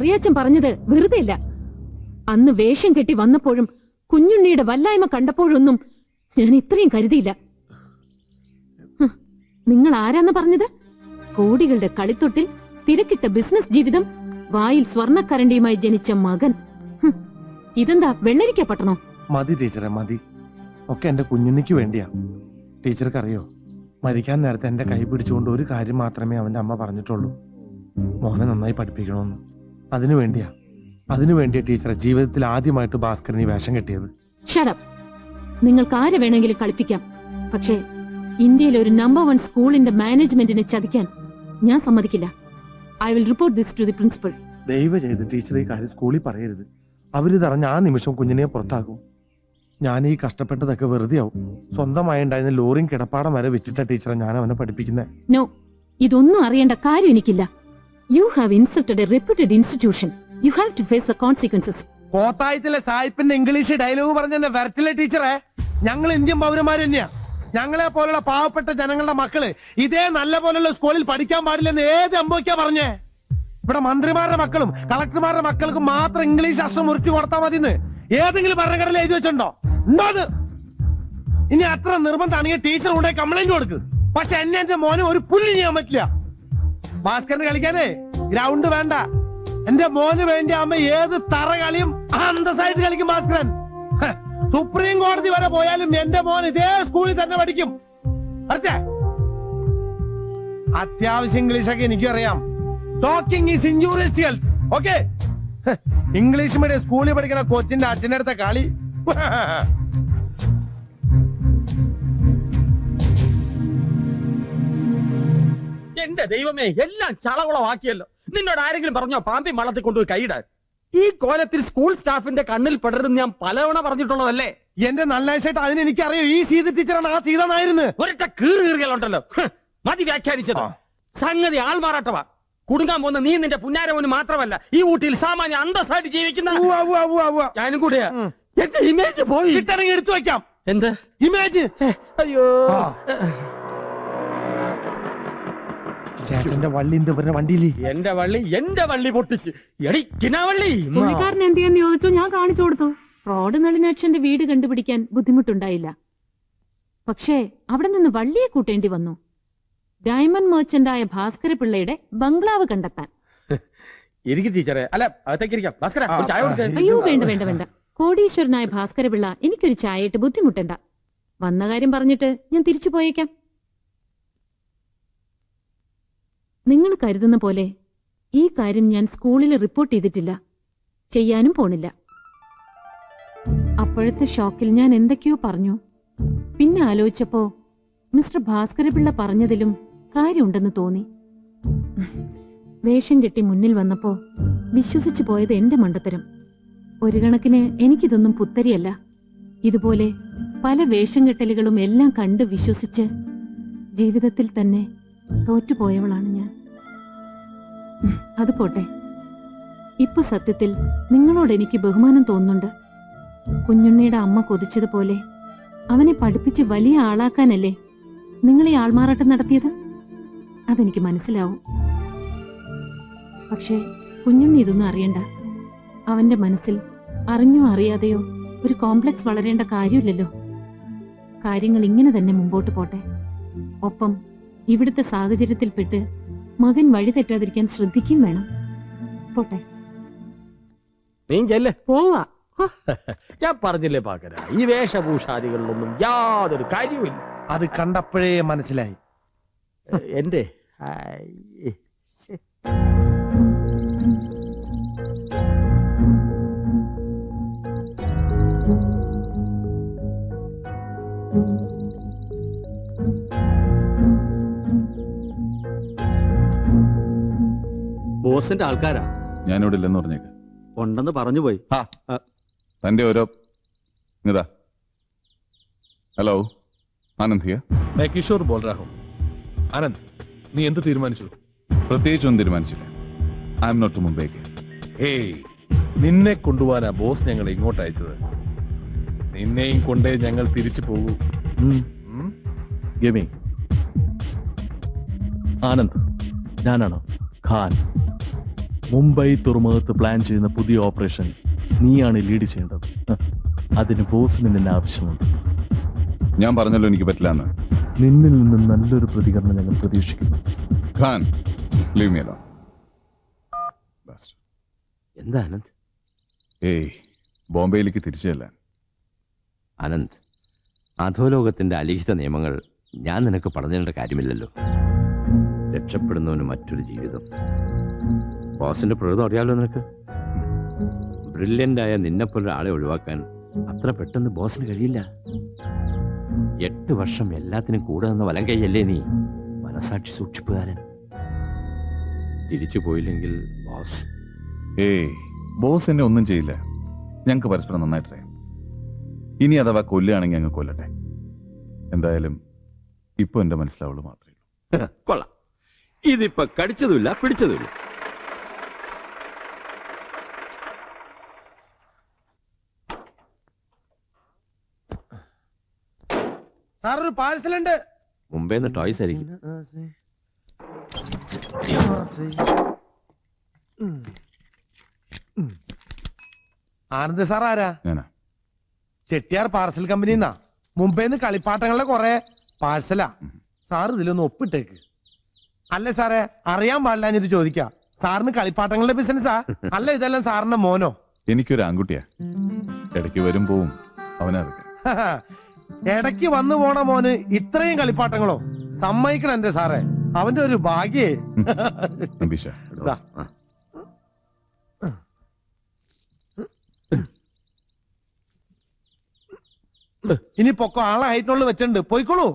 മറിയാച്ചൻ പറഞ്ഞത് വെറുതെ ഇല്ല. അന്ന് വേഷം കെട്ടി വന്നപ്പോഴും കുഞ്ഞുണ്ണിയുടെ വല്ലായ്മ കണ്ടപ്പോഴൊന്നും ഞാൻ ഇത്രയും കരുതിയില്ല. നിങ്ങൾ ആരാന്ന് പറഞ്ഞത്? കോടികളുടെ കളിത്തൊട്ടിൽ തിരക്കിട്ട ബിസിനസ് ജീവിതം, വായിൽ സ്വർണ്ണക്കരണ്ടിയുമായി ജനിച്ച മകൻ. ഇതെന്താ വെള്ളരിക്ക പട്ടണോ? മതി ടീച്ചറെ, മതി. ഒക്കെ എന്റെ കുഞ്ഞുണ്ണിക്ക് വേണ്ടിയാ. ടീച്ചർക്ക് അറിയോ, മരിക്കാൻ നേരത്തെ എന്റെ കൈ പിടിച്ചുകൊണ്ട് ഒരു കാര്യം മാത്രമേ അവന്റെ അമ്മ പറഞ്ഞിട്ടുള്ളൂ: മോനെ നന്നായി പഠിപ്പിക്കണമെന്ന്. അതിനുവേണ്ടിയാ ടീച്ചറെ ജീവിതത്തിൽ ആദ്യമായിട്ട് ഭാസ്കരന് വേഷം കെട്ടിയത്. ഷടപ്പ്. നിങ്ങൾക്ക് ആരെ വേണമെങ്കിലും കളിപ്പിക്കാം, പക്ഷേ ഇന്ത്യയിലെ ഒരു നമ്പർ 1 സ്കൂളിന്റെ മാനേജ്മെന്റിനെ ചതിക്കാൻ ഞാൻ സമ്മതിക്കില്ല. I will report this to the principal. ദയവ് ചെയ്ത് ടീച്ചർ ഈ കാര്യം സ്കൂളിൽ പറയരുത്. അവരിതറിഞ്ഞ ആ നിമിഷം കുഞ്ഞിനെ പുറത്താക്കും. ഞാൻ ഈ കഷ്ടപ്പെട്ടതൊക്കെ വെറുതെ ആവും. സ്വന്തമായി ഉണ്ടായിരുന്ന ലോറിയും കിടപ്പാടം വരെ വിറ്റിട്ട ടീച്ചറെ ഞാൻ അവനെ പഠിപ്പിക്കുന്നത്. നോ, ഇതൊന്നും അറിയേണ്ട കാര്യം എനിക്കില്ല. You have insulted a reputed institution. You have to face the consequences. കോത്തായത്തിലെ സായിപ്പിന്റെ ഇംഗ്ലീഷ് ഡയലോഗ് പറഞ്ഞ വരത്തിലെ ടീച്ചറെ, ഞങ്ങൾ ഇന്ത്യൻ പൗരന്മാർ തന്നെയാ. ഞങ്ങളെ പോലുള്ള പാവപ്പെട്ട ജനങ്ങളുടെ മക്കള് ഇതേ നല്ല പോലുള്ള സ്കൂളിൽ പഠിക്കാൻ പാടില്ലെന്ന് ഏത് അമ്മയ്ക്കാ പറഞ്ഞേ? ഇവിടെ മന്ത്രിമാരുടെ മക്കളും കളക്ടർമാരുടെ മക്കൾക്കും മാത്രം ഇംഗ്ലീഷ് അക്ഷരം മുറിച്ചു കൊടുത്താൽ മതിന്ന് ഏതെങ്കിലും ഭരണഘടന എഴുതി വെച്ചിട്ടുണ്ടോ? ഉണ്ടോ അത്? ഇനി അത്ര നിർബന്ധമാണെങ്കിൽ ടീച്ചർ കൊണ്ടേ കംപ്ലൈന്റ് കൊടുക്ക്. പക്ഷെ എന്റെ മോന് ഒരു പുല്ല് ചെയ്യാൻ പറ്റില്ല. ഭാസ്കറിന് കളിക്കാനേ ഗ്രൗണ്ട് വേണ്ട. എന്റെ മോന് വേണ്ടി അമ്മ ഏത് തറ കളിയും അന്തസ്സായിട്ട് കളിക്കും ഭാസ്കരൻ. സുപ്രീം കോടതി വരെ പോയാലും എന്റെ മോൻ ഇതേ സ്കൂളിൽ തന്നെ പഠിക്കും. അത്യാവശ്യം ഇംഗ്ലീഷൊക്കെ എനിക്കറിയാം. Talking is injurious to health. Okay, English medium സ്കൂളിൽ പഠിക്കുന്ന കൊച്ചിന്റെ അച്ഛൻ്റെ അടുത്ത കളി. എന്റെ ദൈവമേ, എല്ലാം ചളകുളമാക്കിയല്ലോ. നിന്നോട് ആരെങ്കിലും പറഞ്ഞോ പാമ്പി മളത്തിൽ കൊണ്ടുപോയി കൈയിടാൻ? ഈ കോലത്തിൽ സ്കൂൾ സ്റ്റാഫിന്റെ കണ്ണിൽ പെടരുന്ന് ഞാൻ പലവണ പറഞ്ഞിട്ടുള്ളതല്ലേ? എന്റെ നല്ല അതിന് എനിക്കറിയോ. ഈ സീത ടീച്ചറാണ് ആ സീതനായിരുന്നു. ഒരൊറ്റ കീറുകീറുകളുണ്ടല്ലോ. മതി വ്യാഖ്യാനിച്ചത്. സംഗതി ആൾമാറാട്ടവാ. കുടുങ്ങാൻ പോകുന്ന നീ നിന്റെ പുന്നാരവന് മാത്രമല്ല, ഈ ഊട്ടിയിൽ സാമാന്യ അന്തസ്സായിട്ട് ജീവിക്കുന്ന ഞാനും കൂടെയാ. എന്റെ ഇമേജ് പോയി. കിട്ടണമെങ്കിൽ എടുത്തു വെക്കാം. എന്ത് ഇമേജ്? അയ്യോ, ചേട്ടന്റെ വള്ളി വണ്ടിയില് എന്റെ വള്ളി പൊട്ടിച്ച് എടിക്കിനാവള്ളി. പുള്ളിക്കാരൻ എന്ത് ചെയ്യാന്ന് ചോദിച്ചു, ഞാൻ കാണിച്ചു കൊടുത്തു. ഫ്രോഡ് നളിനാക്ഷന്റെ വീട് കണ്ടുപിടിക്കാൻ ബുദ്ധിമുട്ടുണ്ടായില്ല. പക്ഷേ അവിടെ നിന്ന് വള്ളിയെ കൂട്ടേണ്ടി വന്നു. ഡയമണ്ട് മെർച്ചന്റായ ഭാസ്കര പിള്ളയുടെ ബംഗ്ലാവ് കണ്ടെത്താൻ. ടീച്ചറെ, അല്ല അയ്യോ, വേണ്ട വേണ്ട വേണ്ട. കോടീശ്വരനായ ഭാസ്കര പിള്ള എനിക്കൊരു ചായയിട്ട് ബുദ്ധിമുട്ടണ്ട. വന്ന കാര്യം പറഞ്ഞിട്ട് ഞാൻ തിരിച്ചു പോയേക്കാം. നിങ്ങൾ കരുതുന്ന പോലെ ഈ കാര്യം ഞാൻ സ്കൂളിൽ റിപ്പോർട്ട് ചെയ്തിട്ടില്ല, ചെയ്യാനും പോണില്ല. അപ്പോഴത്തെ ഷോക്കിൽ ഞാൻ എന്തൊക്കെയോ പറഞ്ഞു. പിന്നെ ആലോചിച്ചപ്പോ മിസ്റ്റർ ഭാസ്കരപിള്ള പറഞ്ഞതിലും കാര്യമുണ്ടെന്ന് തോന്നി. വേഷം കെട്ടി മുന്നിൽ വന്നപ്പോ വിശ്വസിച്ചു പോയത് എന്റെ മണ്ടത്തരം. ഒരു കണക്കിന് എനിക്കിതൊന്നും പുത്തരിയല്ല. ഇതുപോലെ പല വേഷം കെട്ടലുകളും എല്ലാം കണ്ട് വിശ്വസിച്ച് ജീവിതത്തിൽ തന്നെ തോറ്റുപോയവളാണ് ഞാൻ. അത് പോട്ടെ. ഇപ്പൊ സത്യത്തിൽ നിങ്ങളോട് എനിക്ക് ബഹുമാനം തോന്നുന്നുണ്ട്. കുഞ്ഞുണ്ണിയുടെ അമ്മ കൊതിച്ചതുപോലെ അവനെ പഠിപ്പിച്ച് വലിയ ആളാക്കാനല്ലേ നിങ്ങൾ ഈ ആൾമാറാട്ടം നടത്തിയത്? അതെനിക്ക് മനസ്സിലാവും. പക്ഷേ കുഞ്ഞുണ്ണി ഇതൊന്നും അറിയണ്ട. അവന്റെ മനസ്സിൽ അറിഞ്ഞോ അറിയാതെയോ ഒരു കോംപ്ലക്സ് വളരേണ്ട കാര്യമില്ലല്ലോ. കാര്യങ്ങൾ ഇങ്ങനെ തന്നെ മുമ്പോട്ട് പോട്ടെ. ഒപ്പം ഇവിടുത്തെ സാഹചര്യത്തിൽപ്പെട്ട് മകൻ വഴി തെറ്റാതിരിക്കാൻ ശ്രദ്ധിക്കും വേണം. പോട്ടെ. പോവാ. ഞാൻ പറഞ്ഞില്ലേ പാക്കര, ഈ വേഷഭൂഷാദികളിലൊന്നും യാതൊരു കാര്യമില്ല. അത് കണ്ടപ്പോഴേ മനസ്സിലായി. എന്റെ ബോസിന്റെ ആൾക്കാരാ. ഞാനിവിടെ ഇല്ലെന്ന് പറഞ്ഞേക്ക. ഉണ്ടെന്ന് പറഞ്ഞു പോയി. തന്റെ ഓരോ ഇതാ. Hello, Anand here. मैं किशोर बोल रहा हूं. आनंद, നീ എന്ത് തീരുമാനിച്ചു? പ്രത്യേകിച്ചൊന്നും തീരുമാനിച്ചില്ല. I'm not to Mumbai. ഏയ്, നിന്നെ കൊണ്ടുപോകാനാ ബോസ് ഞങ്ങളെ ഇങ്ങോട്ട് അയച്ചത്. നിന്നെയും കൊണ്ടേ ഞങ്ങൾ തിരിച്ചു പോകൂ. ഗമി. ആനന്ദ്, ഞാനാണോ ഖാൻ? മുംബൈ തുറമുഖത്ത് പ്ലാൻ ചെയ്യുന്ന പുതിയ ഓപ്പറേഷൻ നീയാണ് ലീഡ് ചെയ്യേണ്ടത്. അതിന് ബോസിന് നിന്നെ ആവശ്യമുണ്ട്. ഞാൻ പറഞ്ഞല്ലോ എനിക്ക് പറ്റില്ല എന്ന്. നിന്നിൽ നിന്ന് നല്ലൊരു പ്രതികരണം ഞങ്ങൾ പ്രതീക്ഷിക്കുന്നു. Khan, leave me alone. Best. എന്താ അനന്ത്? ഏയ്, ബോംബെയിലേക്ക് തിരിച്ചു ചെല്ലാൻ. അനന്ത്, അധോലോകത്തിന്റെ അലിഖിത നിയമങ്ങൾ ഞാൻ നിനക്ക് പറഞ്ഞു തരേണ്ട കാര്യമില്ലല്ലോ. രക്ഷപ്പെടുന്നവന് മറ്റൊരു ജീവിതം. ബോസിന്റെ പ്രകൃതം അറിയാലോ നിനക്ക്. ബ്രില്യൻ്റായ നിന്നെപ്പോലെ ആളെ ഒഴിവാക്കാൻ അത്ര പെട്ടെന്ന് ബോസിന് കഴിയില്ല. 8 വർഷം എല്ലാത്തിനും കൂടെ നിന്ന് വലം കൈയല്ലേ നീ, മനസാക്ഷി സൂക്ഷിപ്പുകാരൻ. തിരിച്ചു പോയില്ലെങ്കിൽ ബോസ്. ഏയ്, ബോസ് എന്നെ ഒന്നും ചെയ്യില്ല. ഞങ്ങൾക്ക് പരസ്പരം നന്നായിട്ടറിയാം. ഇനി അഥവാ കൊല്ലുകയാണെങ്കിൽ അങ്ങ് കൊല്ലട്ടെ. എന്തായാലും ഇപ്പൊ എന്റെ മനസ്സിലാവുള്ളൂ മാത്രമേ ഉള്ളൂ. കൊള്ളാം. ഇതിപ്പോ കടിച്ചതുമില്ല പിടിച്ചതുമില്ല. സാർ, ഒരു പാഴ്സൽ ഉണ്ട്. മുംബൈ നിന്ന് ടോയ്സ് ആയിരിക്കും. ആനന്ദ് സാർ ആരാ? ഞാനാ. ചെട്ടിയാർ പാർസൽ കമ്പനിന്നാ. മുംബൈന്ന് കളിപ്പാട്ടങ്ങളുടെ കുറെ പാഴ്സലാ. സാർ ഇതിലൊന്ന് ഒപ്പിട്ടേക്ക്. അല്ലേ സാറേ, അറിയാൻ പാടില്ല ഞാൻ ഇത് ചോദിക്കാം. സാറിന് കളിപ്പാട്ടങ്ങളുടെ ബിസിനസ്സാ? അല്ല ഇതെല്ലാം സാറിന്റെ മോനോ? എനിക്കൊരു ആൺകുട്ടിയാ. ഇടയ്ക്ക് വരും പോവും. അവനറിയാം. ഇടയ്ക്ക് വന്നു പോണ മോന് ഇത്രയും കളിപ്പാട്ടങ്ങളോ? സമ്മതിക്കണം എന്റെ സാറേ, അവന്റെ ഒരു ഭാഗ്യേ. നമ്പീശ, ദാ. ഇനി പൊക്കോ, ആളെ ഹൈറ്റിനുള്ളിൽ വെച്ചിട്ടുണ്ട്, പോയിക്കോളൂ.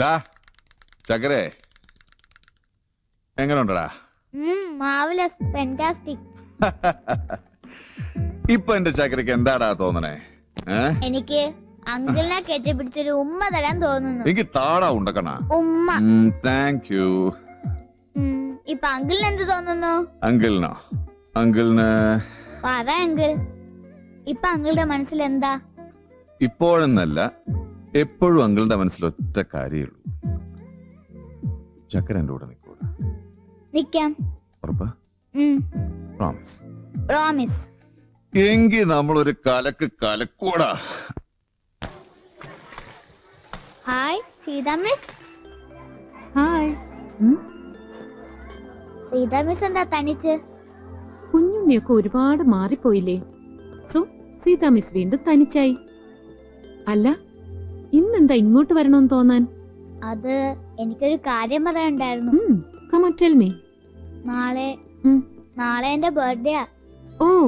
ഡാ ചക്കരേ, എങ്ങനെയുണ്ടടാ? Marvellous, fantastic. ഇപ്പൊ എന്റെ ചക്കരക്ക് എന്താടാ തോന്നണേ? എനിക്ക് അങ്കിളിനെ കെട്ടിപ്പിടിച്ചൊരു ഉമ്മ തരാൻ തോന്നുന്നു. എനിക്ക് താടാ ഉണ്ടക്കണ. ഉമ്മ. Thank you. ഇപ്പൊ അങ്കിളിന് എന്ത് തോന്നുന്നു? അങ്കിളിനോ? അങ്കിളിന് പറ അങ്കിൾ, ഇപ്പൊ അങ്കിളുടെ മനസ്സിൽ എന്താ? ഇപ്പോഴെന്നല്ല, എപ്പോഴും അങ്കിളിന്റെ മനസ്സിൽ ഒറ്റ കാര്യമുള്ളൂ. ചക്കര എന്റെ കൂടെ നിൽക്കൂടാ? നിക്കാം. ഉറപ്പാ? പ്രോമിസ്? പ്രോമിസ്. എങ്കിൽ നമ്മളൊരു കലക്കൂടാ. Hi Sita miss. Hi. Sita miss എന്താ തനിച്ച്? കുഞ്ഞുണ്ണിയൊക്കെ ഒരുപാട് മാറിപ്പോയില്ലേ? സോ സീതാ മിസ് വീണ്ടും തനിച്ചായി. അല്ല, ഇന്നെന്താ ഇങ്ങോട്ട് വരണമെന്ന് തോന്നാൻ? അത് എനിക്കൊരു കാര്യം പറയാനുണ്ടായിരുന്നു. Come on, tell me. നാളെ എന്റെ ബർത്ത്ഡേ ആ. Oh,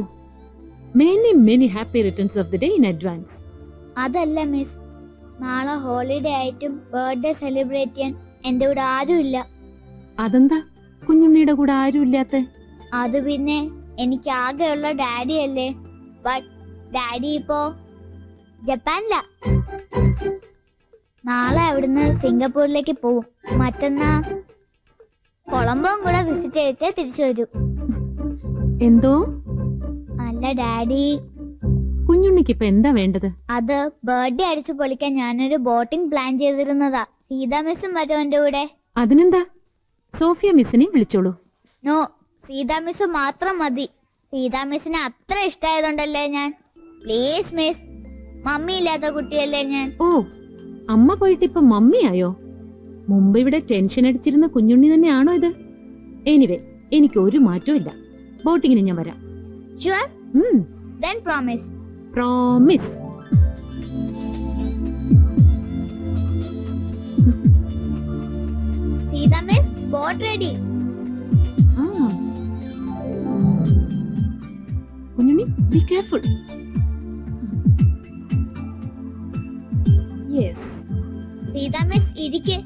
many happy returns of the day in advance. അതല്ല മിസ്, നാളെ ഹോളിഡേ ആയിട്ടും ബർത്ത്ഡേ സെലിബ്രേറ്റ് ചെയ്യാൻ എന്റെ കൂടെ ആരും ഇല്ല. അതെന്താ കുഞ്ഞുണ്ണിയുടെ കൂടെ ആരും ഇല്ലാത്ത? അത് പിന്നെ എനിക്ക് ആകെയുള്ള ഡാഡി അല്ലേ. ബട്ട് ഡാഡി ഇപ്പോ ജപ്പാനില. നാളെ അവിടുന്ന് സിംഗപ്പൂരിലേക്ക് പോവും. മറ്റന്നാ കൊളംബോയും കൂടെ വിസിറ്റ് ചെയ്തിട്ടേ തിരിച്ചു വരൂ. എന്തോ? അല്ല ഡാഡി, കുഞ്ഞുണ്ണിക്ക് ഇപ്പൊ എന്താ വേണ്ടത്? അത് ബർത്ത്ഡേ അടിച്ചു പൊളിക്കാൻ ഞാനൊരു ബോട്ടിംഗ് പ്ലാൻ ചെയ്തിരുന്നതാ. സീതാ മിസ്സും വരും എന്റെ കൂടെ. അതിനെന്താ, സോഫിയ മിസ്സിനെയും വിളിച്ചോളൂ. നോ, സീതാ മിസ് മാത്രം മതി. സീതാ മിസ്സിനെ അത്ര ഇഷ്ടമായതുകൊണ്ടല്ലേ ഞാൻ. പ്ലീസ് മിസ്, മമ്മി ഇല്ലാത്ത കുട്ടിയല്ലേ ഞാൻ. ഓ, അമ്മ പോയിട്ട് ഇപ്പൊ മമ്മിയായോ? മുമ്പ് ഇവിടെ ടെൻഷൻ അടിച്ചിരുന്ന കുഞ്ഞുണ്ണി തന്നെയാണോ ഇത്? എനിവേ, എനിക്ക് ഒരു മാറ്റവും ഇല്ല. ബോട്ടിങ്ങിന് ഞാൻ വരാം. Sure? Then promise. Promise. Sita miss, boat ready. കുഞ്ഞുണ്ണി, be careful. Yes. Sita miss, ഇരിക്ക്.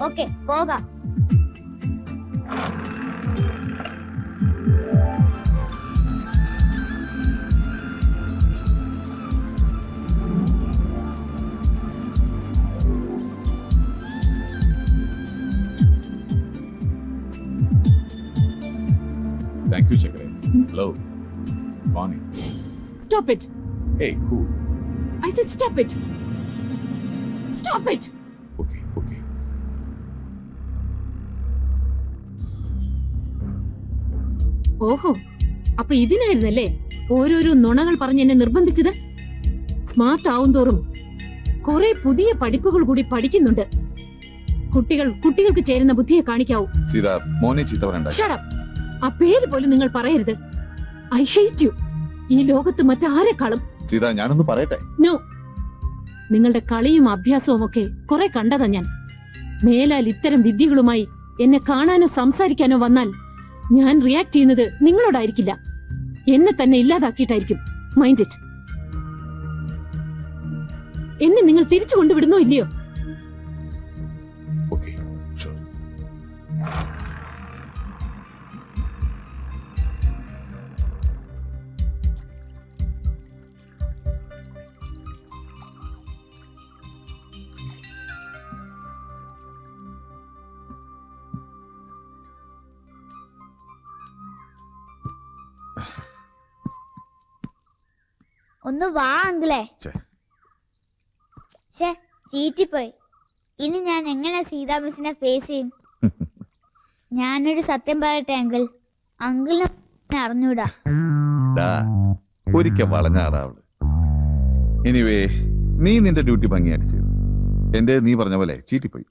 Okay, പോകാം. താങ്ക് യു ചക്കരേ. Hello. Vani. Stop it. Hey, cool. I said stop it. Stop it. Okay, okay. ഓഹോ, അപ്പൊ ഇതിനായിരുന്നല്ലേ ഓരോരോ നുണകൾ പറഞ്ഞ് എന്നെ നിർബന്ധിച്ചത്? സ്മാർട്ട് ആവും തോറും കുറെ പുതിയ പഠിപ്പുകൾ കൂടി പഠിക്കുന്നുണ്ട്. കുട്ടികൾക്ക് ചേരുന്ന ബുദ്ധിയെ കാണിക്കാവൂ. സീത, മോനെ ചീത്ത പറയണ്ട. Shut up. ആ പേര് പോലും നിങ്ങൾ പറയരുത്. I hate you. ഈ ലോകത്ത് മറ്റാരെക്കാളും. സീത, ഞാനൊന്ന് പറയട്ടെ. നോ, നിങ്ങളുടെ കളിയും അഭ്യാസവും ഒക്കെ കുറെ കണ്ടതാ ഞാൻ. മേലാൽ ഇത്തരം വിദ്യകളുമായി എന്നെ കാണാനോ സംസാരിക്കാനോ വന്നാൽ ഞാൻ റിയാക്ട് ചെയ്യുന്നത് നിങ്ങളോടായിരിക്കില്ല, എന്നെ തന്നെ ഇല്ലാതാക്കിയിട്ടായിരിക്കും. Mind it. എന്നെ നിങ്ങൾ തിരിച്ചു കൊണ്ടുവിടുന്നോ ഇല്ലയോ? Okay, sure. ഒന്ന് വാ അങ്കിളെ. ഛെ, ഷേ, ചീറ്റിപ്പോയി. ഇനി ഞാൻ എങ്ങനെ സീതാ മിസ്സിനെ ഫേസ് ചെയ്യും? ഞാനൊരു സത്യം പറയട്ടെ അങ്കിൾ, അങ്കിളിനെ അറിഞ്ഞൂടാ. ഡാ, ഒരിക്കൽ വളഞ്ഞാറാവള്. എനിവേ, നീ നിന്റെ ഡ്യൂട്ടി ഭംഗിയായിട്ട് ചെയ്തു. എന്റെ നീ പറഞ്ഞ പോലെ ചീറ്റിപ്പോയി.